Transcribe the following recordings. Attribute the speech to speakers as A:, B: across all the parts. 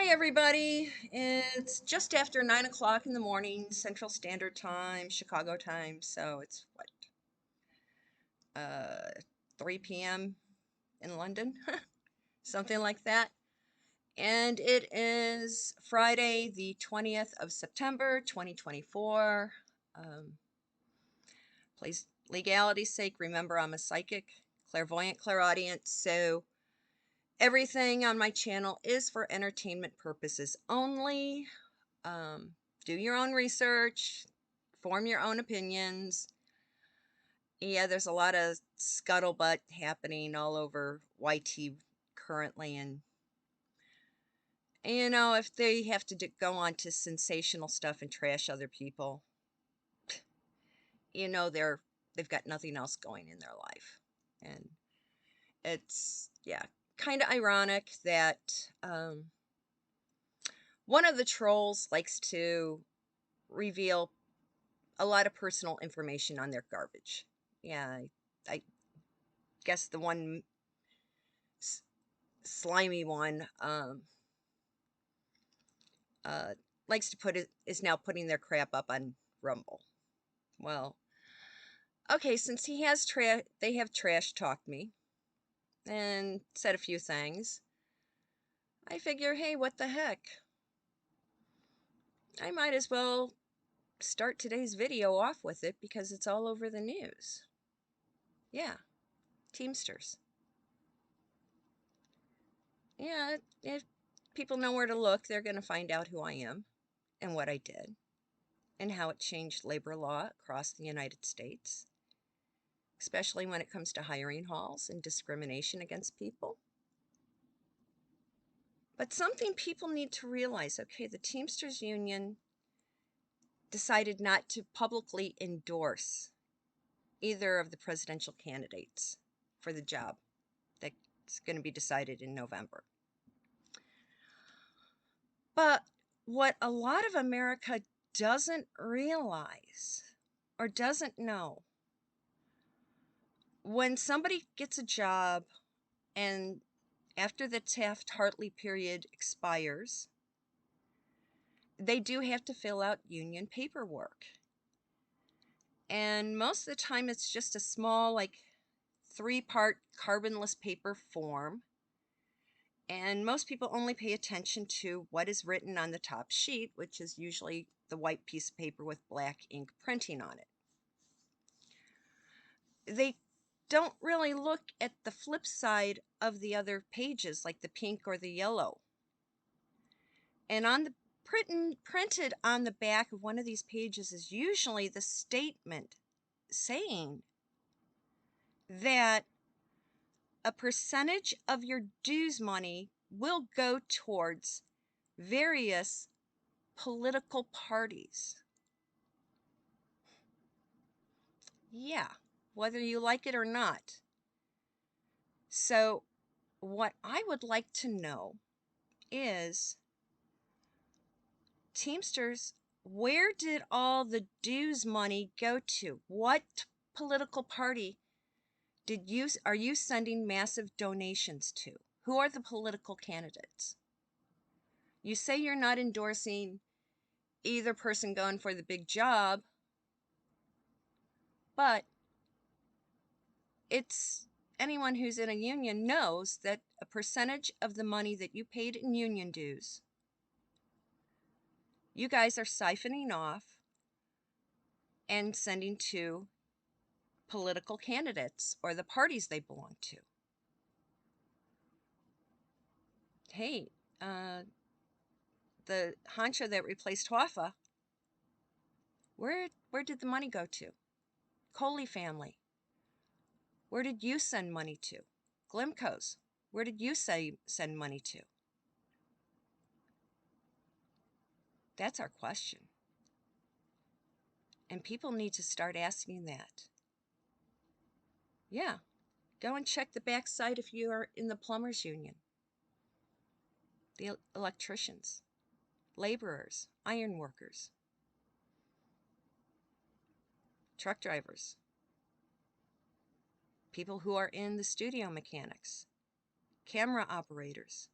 A: Hi, everybody. It's just after 9 o'clock in the morning, Central Standard Time, Chicago time. So it's what, uh, 3 p.m. in London, something like that. And it is Friday, the 20th of September, 2024. Um, Please, legality's sake, remember I'm a psychic, clairvoyant, clairaudient. So everything on my channel is for entertainment purposes only. Um, do your own research, form your own opinions. Yeah, there's a lot of scuttlebutt happening all over YT currently, and if they have to go on to sensational stuff and trash other people, they've got nothing else going in their life, and it's kind of ironic that one of the trolls likes to reveal a lot of personal information on their garbage. Yeah, I guess the one slimy one uh, likes to is now putting their crap up on Rumble. Well, okay, since they have trash talked me and said a few things, I figure, hey, what the heck? I might as well start today's video off with it because it's all over the news. Yeah, Teamsters. Yeah, if people know where to look, they're going to find out who I am and what I did and how it changed labor law across the United States, especially when it comes to hiring halls and discrimination against people. But something people need to realize, okay, the Teamsters Union decided not to publicly endorse either of the presidential candidates for the job that's going to be decided in November. But what a lot of America doesn't realize or doesn't know, when somebody gets a job and after the Taft-Hartley period expires, they do have to fill out union paperwork. And most of the time it's just a small, like 3-part carbonless paper form. And most people only pay attention to what is written on the top sheet, which is usually the white piece of paper with black ink printing on it. They don't really look at the flip side of the other pages, like the pink or the yellow. And on the printed on the back of one of these pages is usually the statement saying that a percentage of your dues money will go towards various political parties. Yeah, whether you like it or not. So what I would like to know is, Teamsters, where did all the dues money go to? What political party are you sending massive donations to? Who are the political candidates? You say you're not endorsing either person going for the big job, but anyone who's in a union knows that a percentage of the money that you paid in union dues, you guys are siphoning off and sending to political candidates or the parties they belong to. Hey, the honcho that replaced Hoffa, where did the money go to? Coley family, where did you send money to? Glimco's, where did you send money to? That's our question. And people need to start asking that. Yeah, go and check the backside if you are in the plumbers union, the electricians, laborers, iron workers, truck drivers, people who are in the studio mechanics, camera operators,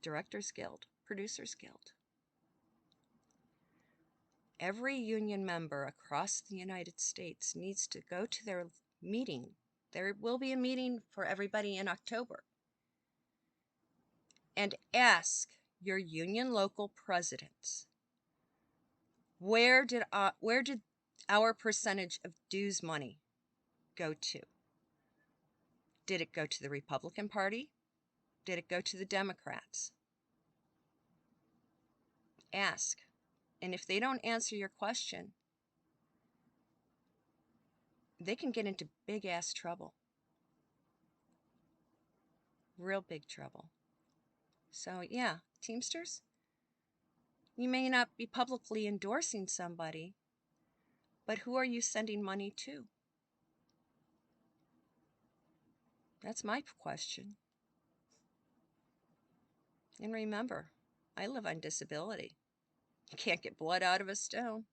A: Directors Guild, Producers Guild. Every union member across the United States needs to go to their meeting. There will be a meeting for everybody in October. And ask your union local presidents, where did our percentage of dues money go to? Did it go to the Republican Party? Did it go to the Democrats? Ask. And if they don't answer your question, they can get into big ass trouble. Real big trouble. So yeah, Teamsters, you may not be publicly endorsing somebody, but who are you sending money to? That's my question. And remember, I live on disability. You can't get blood out of a stone.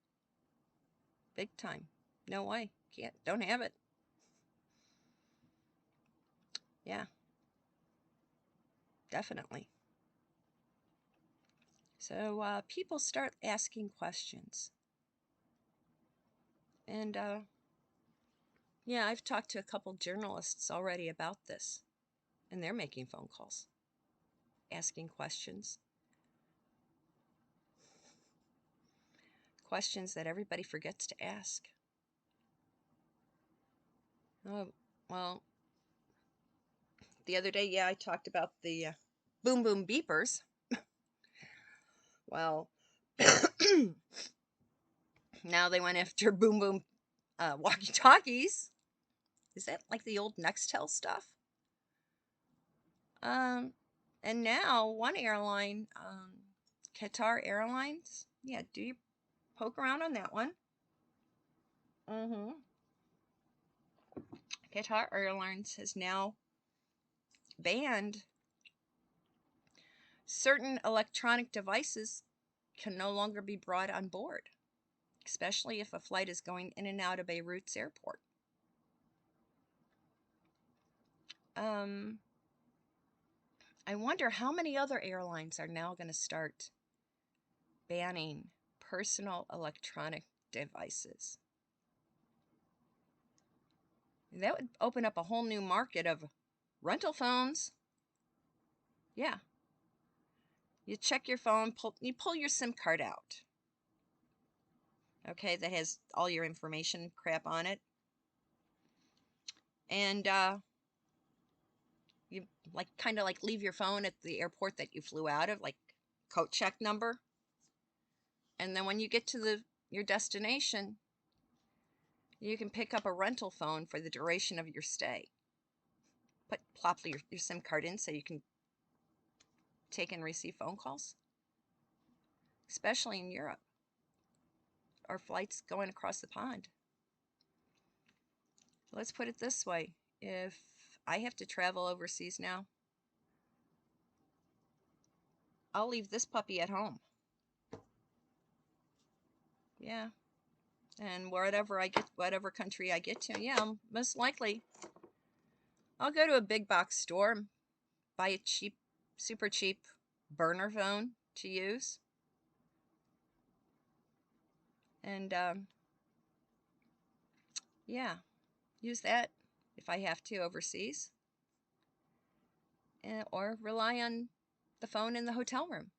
A: Big time. No way. Can't. Don't have it. Yeah. Definitely. So people start asking questions. And yeah, I've talked to a couple journalists already about this. And they're making phone calls, asking questions. Questions that everybody forgets to ask. Oh, well, the other day, yeah, I talked about the boom boom beepers. Well, now they went after boom boom walkie-talkies. Is that like the old Nextel stuff? And now one airline, Qatar Airlines, yeah, do you poke around on that one? Qatar Airlines has now banned certain electronic devices can no longer be brought on board, especially if a flight is going in and out of Beirut's airport. I wonder how many other airlines are now going to start banning personal electronic devices. That would open up a whole new market of rental phones. Yeah. You check your phone, you pull your SIM card out. Okay, that has all your information crap on it. And you kind of leave your phone at the airport that you flew out of, like coat check number. And then when you get to your destination, you can pick up a rental phone for the duration of your stay. Plop your SIM card in so you can take and receive phone calls, especially in Europe or flights going across the pond. Let's put it this way. If I have to travel overseas now, I'll leave this puppy at home. Yeah. And wherever whatever country I get to, yeah, most likely I'll go to a big box store and buy a super cheap burner phone to use. And yeah, use that if I have to overseas. Or rely on the phone in the hotel room.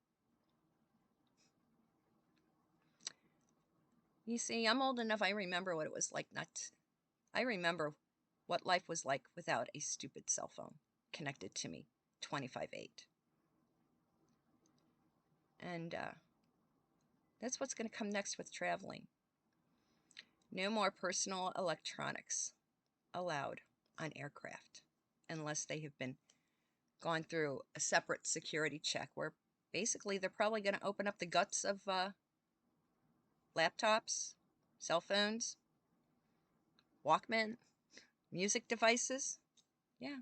A: You see, I'm old enough, I remember what it was like I remember what life was like without a stupid cell phone connected to me 25/8. And that's what's going to come next with traveling. No more personal electronics allowed on aircraft unless they have been gone through a separate security check where basically they're probably going to open up the guts of laptops, cell phones, Walkman, music devices. Yeah.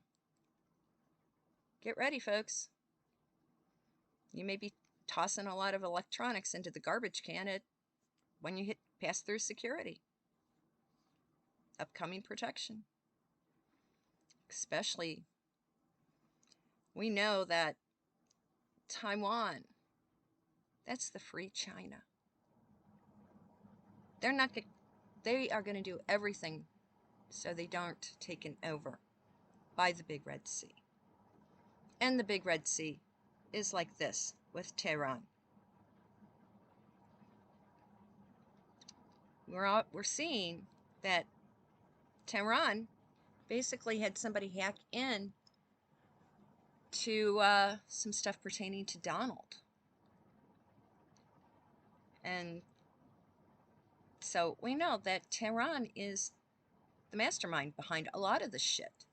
A: Get ready, folks. You may be tossing a lot of electronics into the garbage can when you pass through security. Upcoming protection. Especially, we know that Taiwan, that's the free China. They're not going they are going to do everything so they don't take it over by the Big Red Sea. And the Big Red Sea is like this with Tehran. We're seeing that Tehran basically had somebody hack in to some stuff pertaining to Donald. And so we know that Tehran is the mastermind behind a lot of this shit.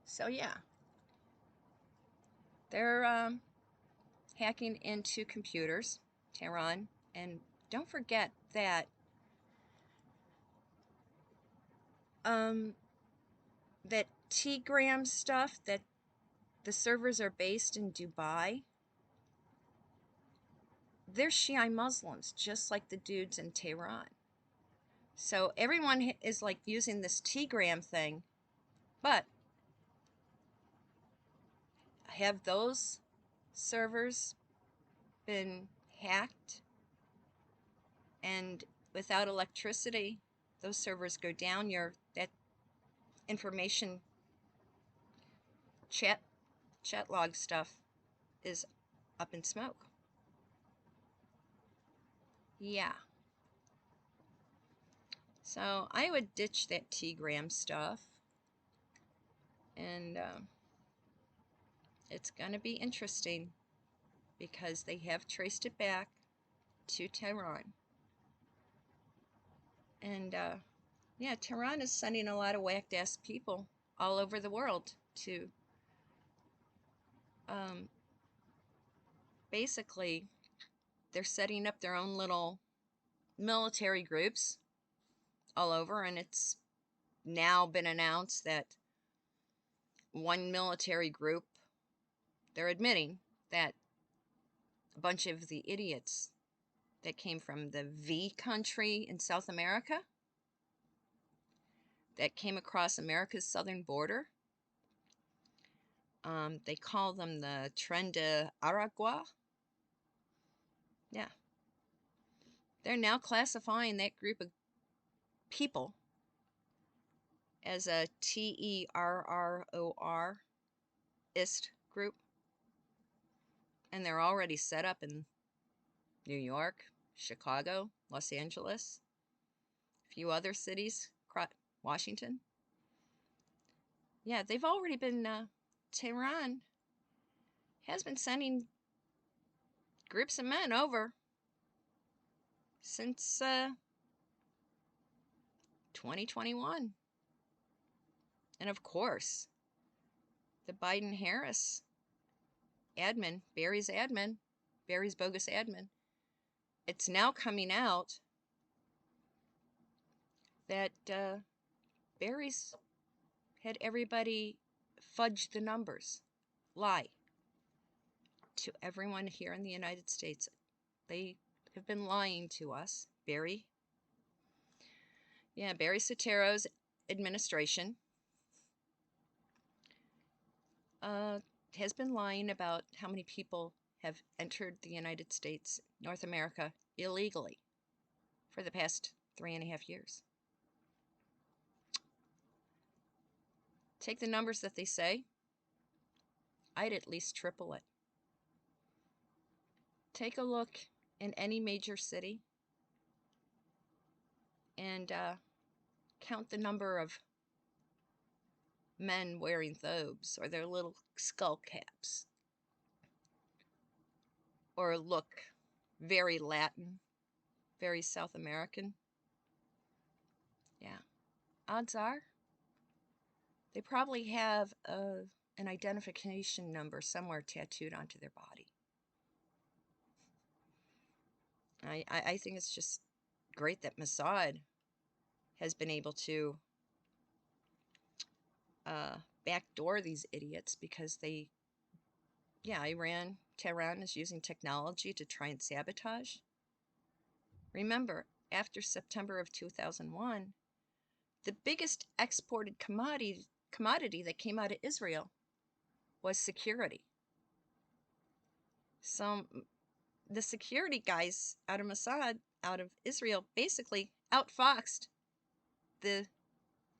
A: So yeah, they're hacking into computers, Tehran, and don't forget that that T-gram stuff, that the servers are based in Dubai. They're Shiite Muslims, just like the dudes in Tehran. So everyone is like using this T-gram thing, but have those servers been hacked? And without electricity, those servers go down. That information chat log stuff is up in smoke. Yeah. So I would ditch that T-gram stuff, and it's going to be interesting because they have traced it back to Tehran. And yeah, Tehran is sending a lot of whacked ass people all over the world to basically, they're setting up their own little military groups all over, and it's now been announced that one military group, they're admitting that a bunch of the idiots that came from the V country in South America, that came across America's southern border, they call them the Tren de Aragua. Yeah. They're now classifying that group of people as a terrorist group. And they're already set up in New York, Chicago, Los Angeles, a few other cities, Washington. Yeah, they've already been, Tehran has been sending groups of men over since 2021. And of course, the Biden-Harris admin, Barry's bogus admin, it's now coming out that Barry's had everybody fudge the numbers, lie to everyone here in the United States. They have been lying to us. Barry Sotero's administration has been lying about how many people have entered the United States, North America, illegally for the past 3.5 years. Take the numbers that they say, I'd at least triple it. Take a look in any major city and count the number of men wearing thobes or their little skull caps, or look very Latin, very South American. Yeah, odds are they probably have an identification number somewhere tattooed onto their body. I think it's just great that Mossad has been able to backdoor these idiots, because Tehran is using technology to try and sabotage. Remember, after September of 2001, the biggest exported commodity that came out of Israel was security. So the security guys out of Mossad, out of Israel, basically outfoxed the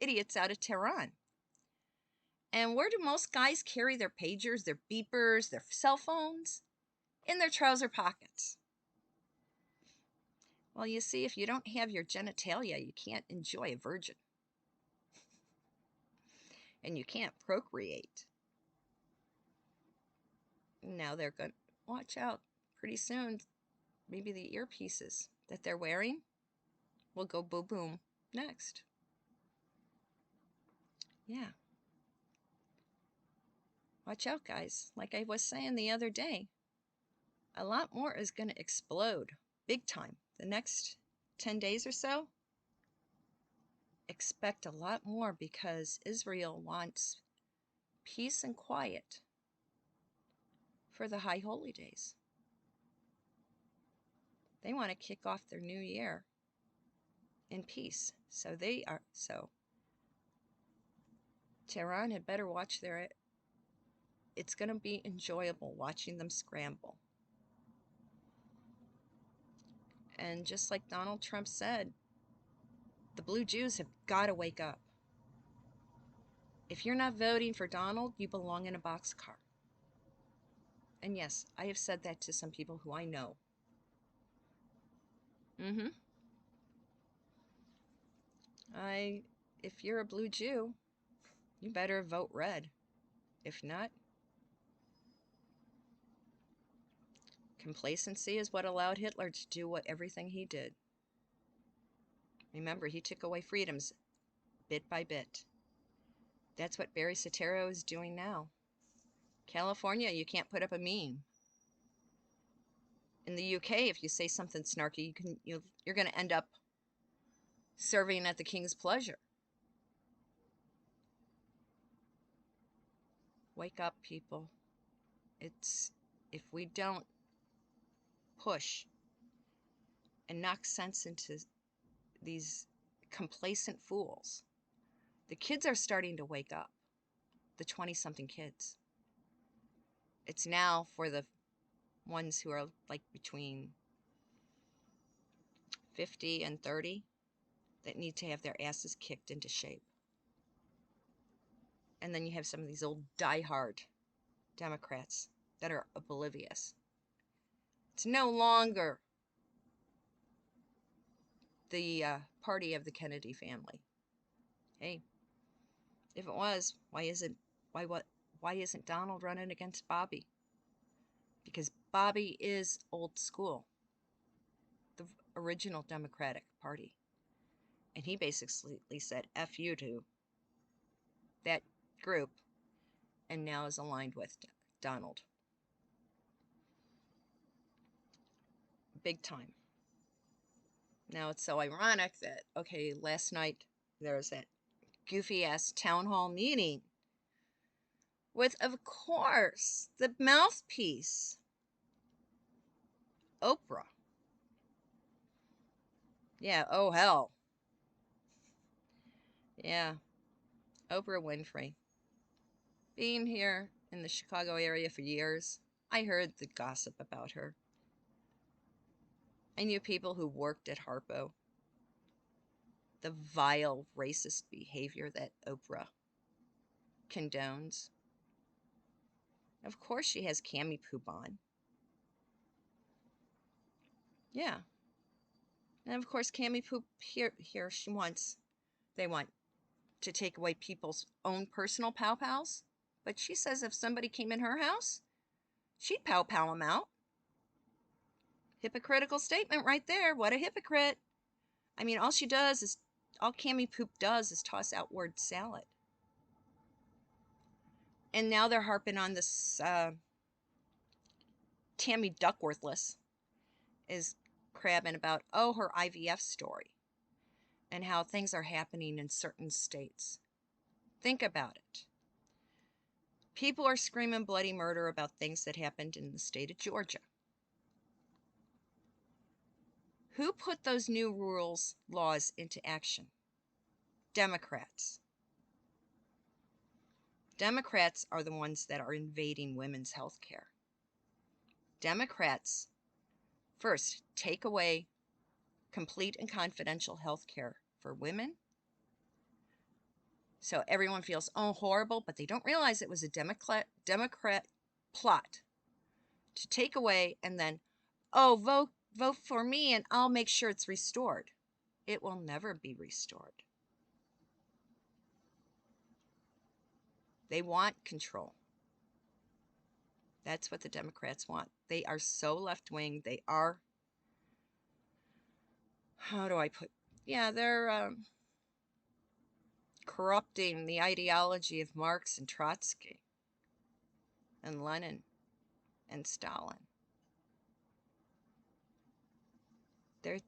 A: idiots out of Tehran. And where do most guys carry their pagers, their beepers, their cell phones? In their trouser pockets. Well, you see, if you don't have your genitalia, you can't enjoy a virgin. And you can't procreate. Now they're going to watch out pretty soon. Maybe the earpieces that they're wearing will go boom boom next. Yeah. Watch out, guys. Like I was saying the other day, a lot more is going to explode big time. The next 10 days or so, expect a lot more because Israel wants peace and quiet for the high holy days. They want to kick off their new year in peace. So Tehran had better watch their, it's going to be enjoyable watching them scramble. And just like Donald Trump said, the blue Jews have got to wake up. If you're not voting for Donald, you belong in a boxcar. And yes, I have said that to some people who I know. If you're a blue Jew, you better vote red. If not, complacency is what allowed Hitler to do everything he did. Remember, he took away freedoms bit by bit. That's what Barry Soetoro is doing now. California, you can't put up a meme. In the UK, if you say something snarky, you're going to end up serving at the king's pleasure. Wake up, people. If we don't push and knock sense into these complacent fools, the kids are starting to wake up. The 20-something kids. It's now for the ones who are like between 50 and 30 that need to have their asses kicked into shape. And then you have some of these old diehard Democrats that are oblivious. It's no longer the party of the Kennedy family. Hey, if it was, why isn't Donald running against Bobby? Because Bobby is old school, the original Democratic Party. And he basically said F you to that group and now is aligned with Donald. Big time. Now it's so ironic that, okay, last night there was that goofy-ass town hall meeting with, of course, the mouthpiece, Oprah. Yeah, oh hell. Yeah, Oprah Winfrey. Being here in the Chicago area for years, I heard the gossip about her. I knew people who worked at Harpo. The vile, racist behavior that Oprah condones. Of course she has cami poop on. Yeah. And of course cami poop here they want to take away people's own personal pow-pows. But she says if somebody came in her house, she'd pow-pow them out. Hypocritical statement right there. What a hypocrite. I mean, all cami poop does is toss out word salad. And now they're harping on this Tammy Duckworthless is crabbing about, her IVF story and how things are happening in certain states. Think about it. People are screaming bloody murder about things that happened in the state of Georgia. Who put those new laws into action? Democrats. Democrats are the ones that are invading women's health care. Democrats, first, take away complete and confidential health care for women. So everyone feels, oh, horrible, but they don't realize it was a Democrat plot to take away and then, oh, vote for me and I'll make sure it's restored. It will never be restored. They want control. That's what the Democrats want. They are so left-wing. They are, how do I put, yeah, they're corrupting the ideology of Marx and Trotsky and Lenin and Stalin. They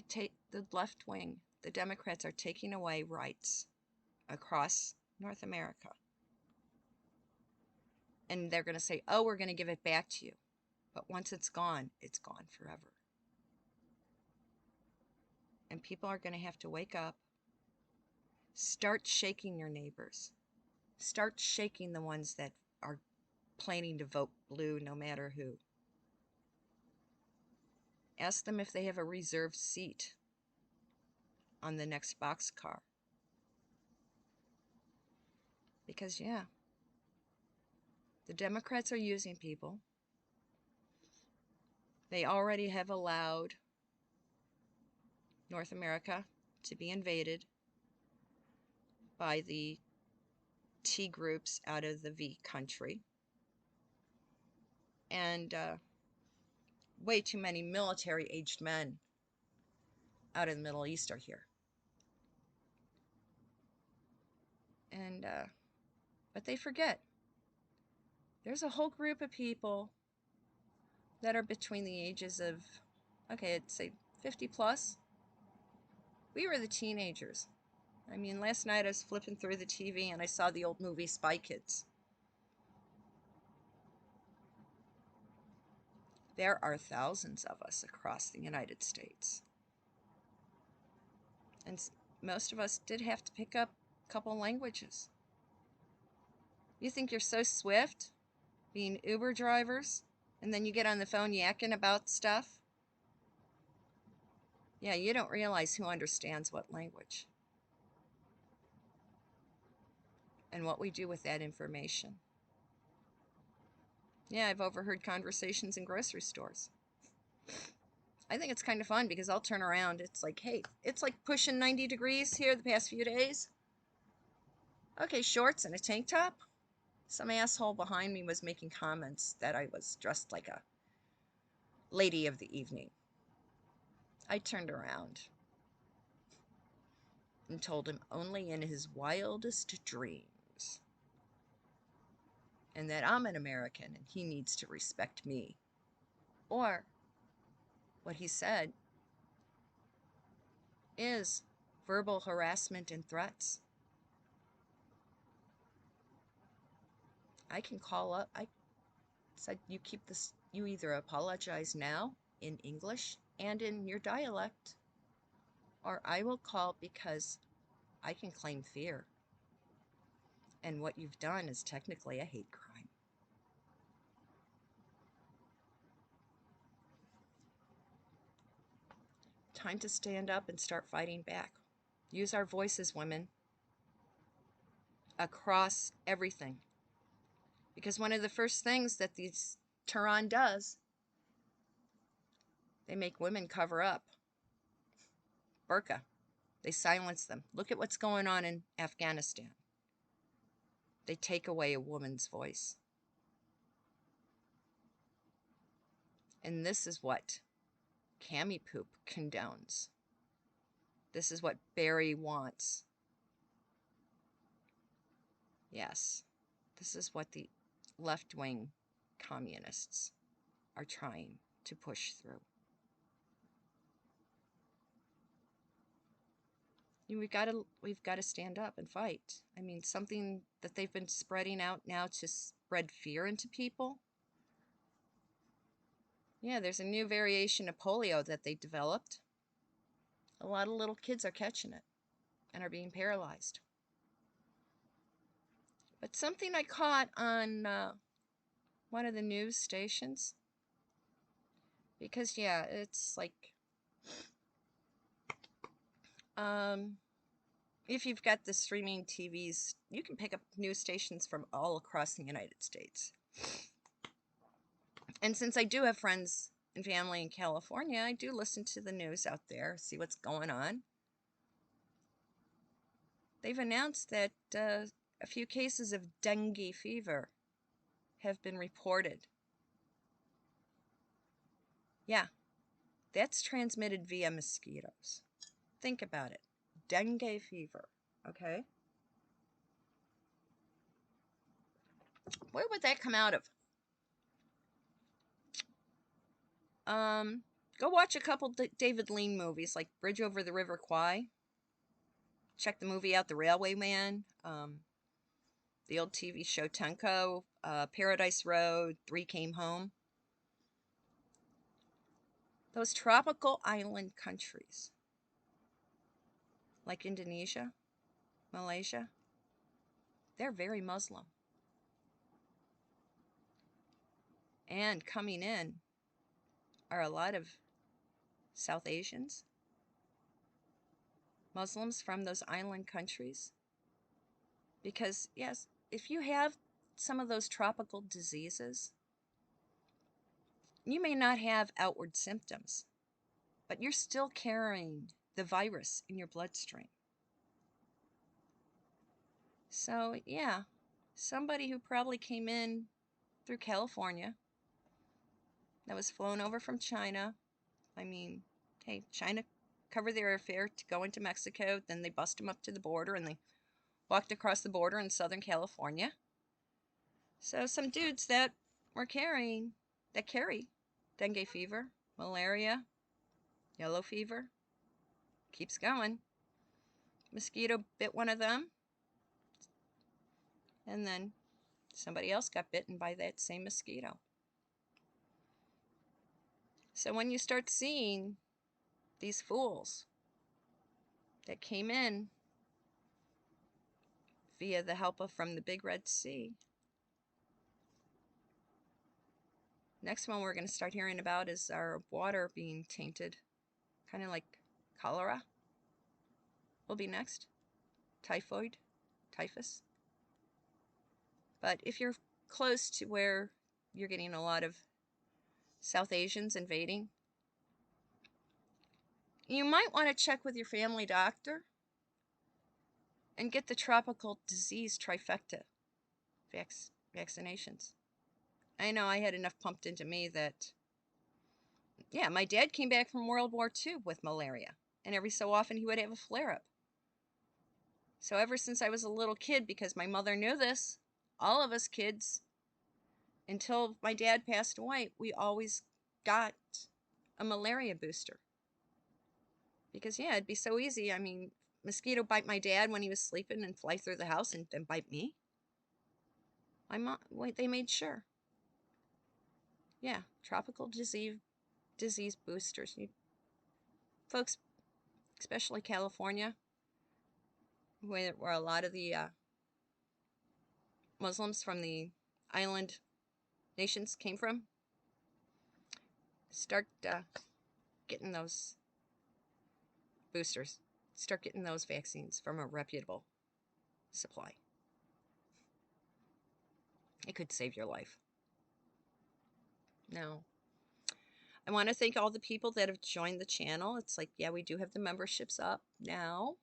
A: take the left wing, the Democrats are taking away rights across North America. And they're going to say, oh, we're going to give it back to you. But once it's gone forever. And people are going to have to wake up, start shaking your neighbors, start shaking the ones that are planning to vote blue no matter who. Ask them if they have a reserved seat on the next boxcar. Because, yeah, the Democrats are using people. They already have allowed North America to be invaded by the T groups out of the V country. And way too many military-aged men out of the Middle East are here. And, but they forget. There's a whole group of people that are between the ages of, okay, I'd say 50 plus. We were the teenagers. I mean, last night I was flipping through the TV and I saw the old movie Spy Kids. There are thousands of us across the United States. And most of us did have to pick up a couple languages. You think you're so swift being Uber drivers, and then you get on the phone yakking about stuff? Yeah, you don't realize who understands what language and what we do with that information. Yeah, I've overheard conversations in grocery stores. I think it's kind of fun because I'll turn around. It's like, hey, it's like pushing 90 degrees here the past few days. Okay, shorts and a tank top. Some asshole behind me was making comments that I was dressed like a lady of the evening. I turned around and told him only in his wildest dreams, and that I'm an American and he needs to respect me. Or what he said is verbal harassment and threats. I can call up. I said, you keep this, you either apologize now in English and in your dialect, or I will call because I can claim fear. And what you've done is technically a hate crime. Time to stand up and start fighting back. Use our voices, women, across everything. Because one of the first things that these Tehran does, they make women cover up. Burqa. They silence them. Look at what's going on in Afghanistan. They take away a woman's voice. And this is what Cami Poop condones. This is what Barry wants. Yes, this is what the left-wing communists are trying to push through. We've got to stand up and fight. I mean, something that they've been spreading out now to spread fear into people. Yeah, there's a new variation of polio that they developed. A lot of little kids are catching it and are being paralyzed. But something I caught on one of the news stations, Because, yeah, it's like, um, if you've got the streaming TVs, you can pick up news stations from all across the United States. And since I do have friends and family in California, I do listen to the news out there, see what's going on. They've announced that a few cases of dengue fever have been reported. Yeah, that's transmitted via mosquitoes. Think about it. Dengue fever, okay? Where would that come out of? Go watch a couple David Lean movies like Bridge Over the River Kwai. Check the movie out, The Railway Man. The old TV show Tenko, Paradise Road, Three Came Home. Those tropical island countries like Indonesia, Malaysia, they're very Muslim. And coming in are a lot of South Asians, Muslims from those island countries. Because, yes, if you have some of those tropical diseases, you may not have outward symptoms, but you're still carrying the virus in your bloodstream. So, yeah, somebody who probably came in through California that was flown over from China. I mean, hey, China covered their airfare to go into Mexico, then they bust them up to the border and they walked across the border in Southern California. So some dudes that carry dengue fever, malaria, yellow fever, keeps going. Mosquito bit one of them, and then somebody else got bitten by that same mosquito. So when you start seeing these fools that came in via the help from the Big Red Sea, next one we're going to start hearing about is our water being tainted, kind of like cholera will be next, typhoid, typhus. But if you're close to where you're getting a lot of South Asians invading, you might want to check with your family doctor and get the tropical disease trifecta vaccinations. I know I had enough pumped into me that, yeah, my dad came back from World War II with malaria, and every so often he would have a flare-up. So ever since I was a little kid, because my mother knew this, all of us kids, until my dad passed away, we always got a malaria booster. Because, yeah, it'd be so easy. I mean, mosquito bite my dad when he was sleeping and fly through the house and then bite me. My mom, wait, they made sure. Yeah, tropical disease boosters. Folks, especially California, where a lot of the Muslims from the island nations came from, start getting those boosters. Start getting those vaccines from a reputable supply. It could save your life. Now, I want to thank all the people that have joined the channel. It's like, yeah, we do have the memberships up now.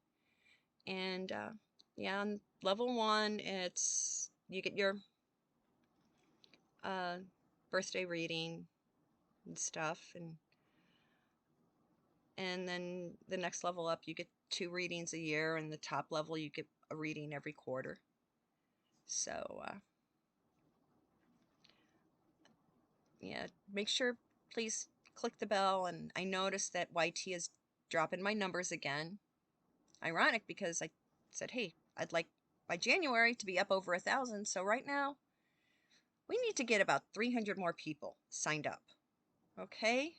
A: And yeah, on level 1, it's you get your birthday reading and stuff, and then the next level up you get 2 readings a year, and the top level you get a reading every quarter. So yeah, make sure, please click the bell. And I noticed that YT is dropping my numbers again. Ironic, because I said, hey, I'd like by January to be up over 1,000. So right now we need to get about 300 more people signed up. Okay?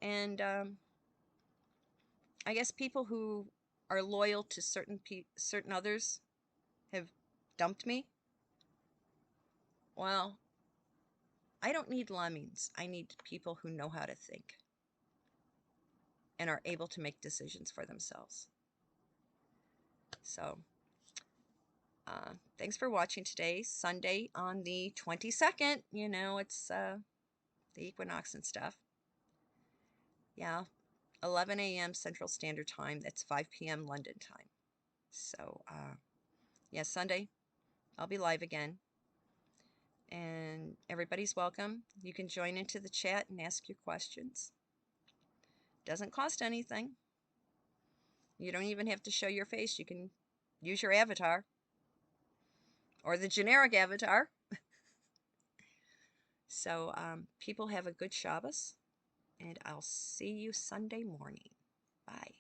A: And I guess people who are loyal to certain others have dumped me. Well, I don't need lemmings. I need people who know how to think and are able to make decisions for themselves. So, thanks for watching today, Sunday on the 22nd. You know, it's the equinox and stuff. Yeah, 11 a.m. Central Standard Time. That's 5 p.m. London time. So, yeah, Sunday, I'll be live again. And everybody's welcome. You can join into the chat and ask your questions. Doesn't cost anything. You don't even have to show your face. You can use your avatar or the generic avatar. So, people have a good Shabbos, and I'll see you Sunday morning. Bye.